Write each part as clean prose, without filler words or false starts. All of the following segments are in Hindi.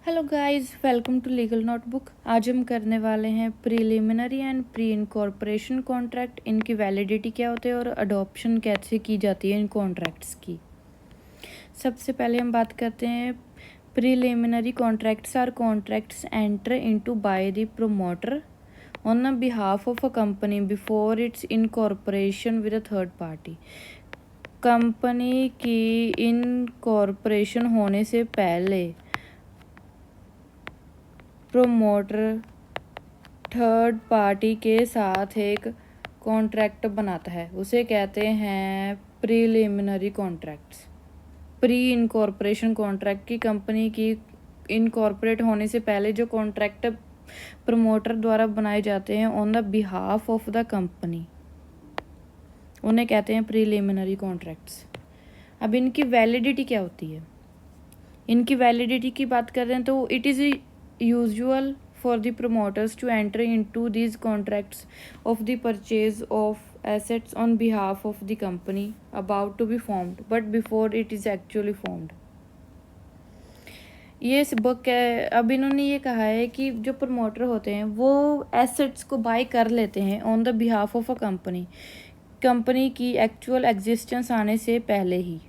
Hello guys, welcome to legal notebook. आज हम करने वाले हैं preliminary and pre incorporation contract. इनकी वैलिडिटी क्या होती है और अडॉप्शन कैसे की जाती है इन कॉन्ट्रैक्ट्स की। सबसे पहले हम बात करते हैं preliminary contracts are contracts enter into by the promoter on the behalf of a company before its incorporation with a third party. Company की इनकॉर्पोरेशन होने से पहले प्रोमोटर थर्ड पार्टी के साथ एक कॉन्ट्रैक्ट बनाता है, उसे कहते हैं preliminary contracts. Pre incorporation contract की कंपनी की इनकॉर्पोरेट होने से पहले जो कॉन्ट्रैक्ट प्रमोटर द्वारा बनाए जाते हैं on the behalf of the company, उन्हें कहते हैं प्रीलिमिनरी कॉन्ट्रैक्ट्स। अब इनकी वैलिडिटी क्या होती है? इनकी वैलिडिटी की बात कर रहे हैं तो it is usual for the promoters to enter into these contracts of the purchase of assets on behalf of the company about to be formed but before it is actually formed। ये बुक है। अब इन्होंने ये कहा है कि जो प्रमोटर होते हैं वो एसेट्स को बाय कर लेते हैं on the behalf of a company, company की एक्चुअल एग्जिस्टेंस आने से पहले ही।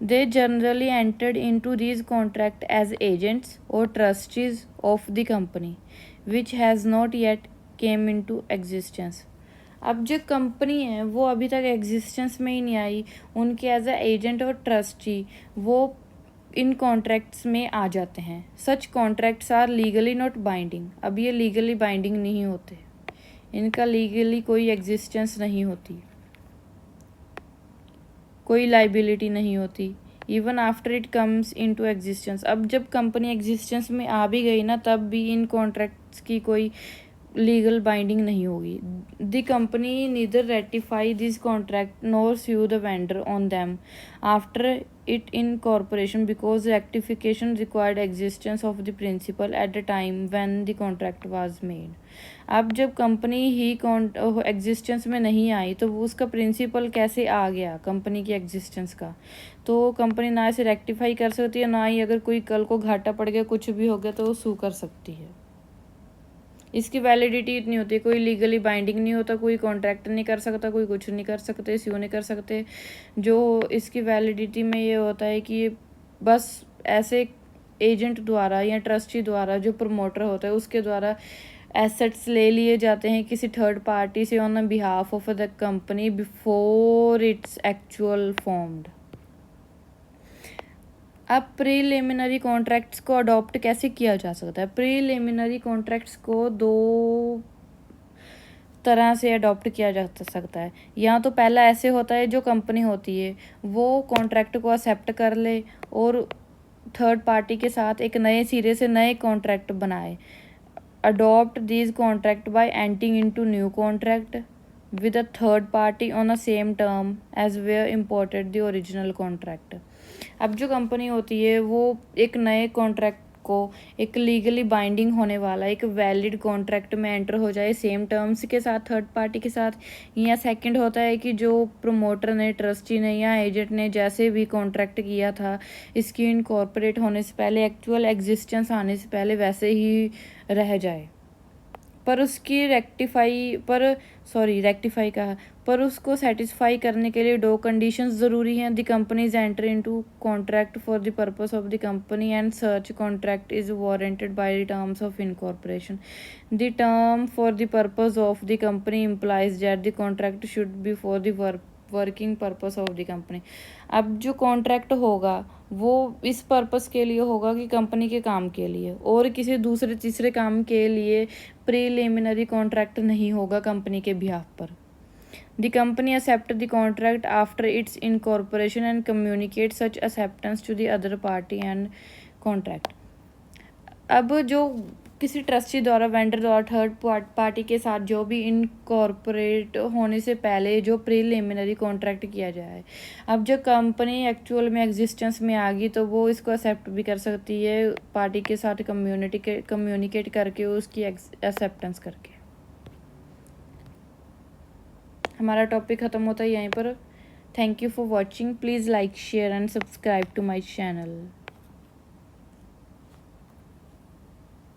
They generally entered into these contracts as agents or trustees of the company, which has not yet came into existence। अब जो कंपनी है वो अभी तक एग्जिस्टेंस में ही नहीं आई, उनके एज अ एजेंट और ट्रस्टी वो इन कॉन्ट्रैक्ट्स में आ जाते हैं। Such contracts are legally not binding. अब ये लीगली बाइंडिंग नहीं होते, इनका लीगली कोई एग्जिस्टेंस नहीं होती, कोई लाइबिलिटी नहीं होती even after it comes into existence. अब जब कंपनी एग्जिस्टेंस में आ भी गई ना, तब भी इन कॉन्ट्रैक्ट्स की कोई लीगल बाइंडिंग नहीं होगी। The company neither ratify this contract nor sue the vendor on them after it in corporation because rectification required existence of the principal at the time when the contract was made। अब जब कंपनी ही एग्जिस्टेंस में नहीं आई तो उसका प्रिंसिपल कैसे आ गया कंपनी की एग्जिस्टेंस का? तो कंपनी ना इसे रेक्टिफाई कर सकती है, ना ही अगर कोई कल को घाटा पड़ गया, कुछ भी हो गया तो वो सू कर सकती है। इसकी वैलिडिटी इतनी होती है, कोई लीगली बाइंडिंग नहीं होता, कोई कॉन्ट्रैक्ट नहीं कर सकता, कोई कुछ नहीं कर सकते, स्यू नहीं कर सकते। जो इसकी वैलिडिटी में ये होता है कि बस ऐसे एजेंट द्वारा या ट्रस्टी द्वारा, जो प्रमोटर होता है उसके द्वारा एसेट्स ले लिए जाते हैं किसी थर्ड पार्टी से on behalf of the company before its actual formed. अब प्रीलिमिनरी कॉन्ट्रैक्ट्स को अडॉप्ट कैसे किया जा सकता है? प्रीलिमिनरी कॉन्ट्रैक्ट्स को दो तरह से अडॉप्ट किया जा सकता है। या तो पहला ऐसे होता है, जो कंपनी होती है वो कॉन्ट्रैक्ट को एक्सेप्ट कर ले और थर्ड पार्टी के साथ एक नए सिरे से नए कॉन्ट्रैक्ट बनाए। Adopt this contract by entering into new contract with a third party on the same term as where imported the original contract। अब जो कंपनी होती है वो एक नए कॉन्ट्रैक्ट को एक लीगली बाइंडिंग होने वाला एक वैलिड कॉन्ट्रैक्ट में एंटर हो जाए सेम टर्म्स के साथ थर्ड पार्टी के साथ। या सेकंड होता है कि जो प्रमोटर ने, ट्रस्टी ने या एजेंट ने जैसे भी कॉन्ट्रैक्ट किया था इसकी इनकॉर्पोरेट होने से पहले, एक्चुअल एग्जिस्टेंस आने से पहले वैसे ही रह जाए, पर उसकी रेक्टिफाई कहा, पर उसको सेटिस्फाई करने के लिए दो कंडीशंस ज़रूरी हैं। The company is enter into contract for the purpose of the company and such contract is warranted by the terms of incorporation. The term for the purpose of the company implies that the contract should be for the working purpose of the company. अब जो कॉन्ट्रैक्ट होगा वो इस पर्पस के लिए होगा कि कंपनी के काम के लिए, और किसी दूसरे तीसरे काम के लिए प्रीलिमिनरी कॉन्ट्रैक्ट नहीं होगा कंपनी के बिहाफ पर। The company accept the contract after its incorporation and communicate such acceptance to the other party and contract. अब जो किसी ट्रस्टी द्वारा, वेंडर द्वारा थर्ड पार्टी के साथ जो भी इनकॉर्पोरेट होने से पहले जो प्रीलिमिनरी कॉन्ट्रैक्ट किया जाए, अब जब कंपनी एक्चुअल में एग्जिस्टेंस में आ गई तो वो इसको एक्सेप्ट भी कर सकती है पार्टी के साथ कम्युनिकेट करके, उसकी एक्सेप्टेंस करके। हमारा टॉपिक ख़त्म होता है यहीं पर। Thank you for watching. Please like, share and subscribe to my channel.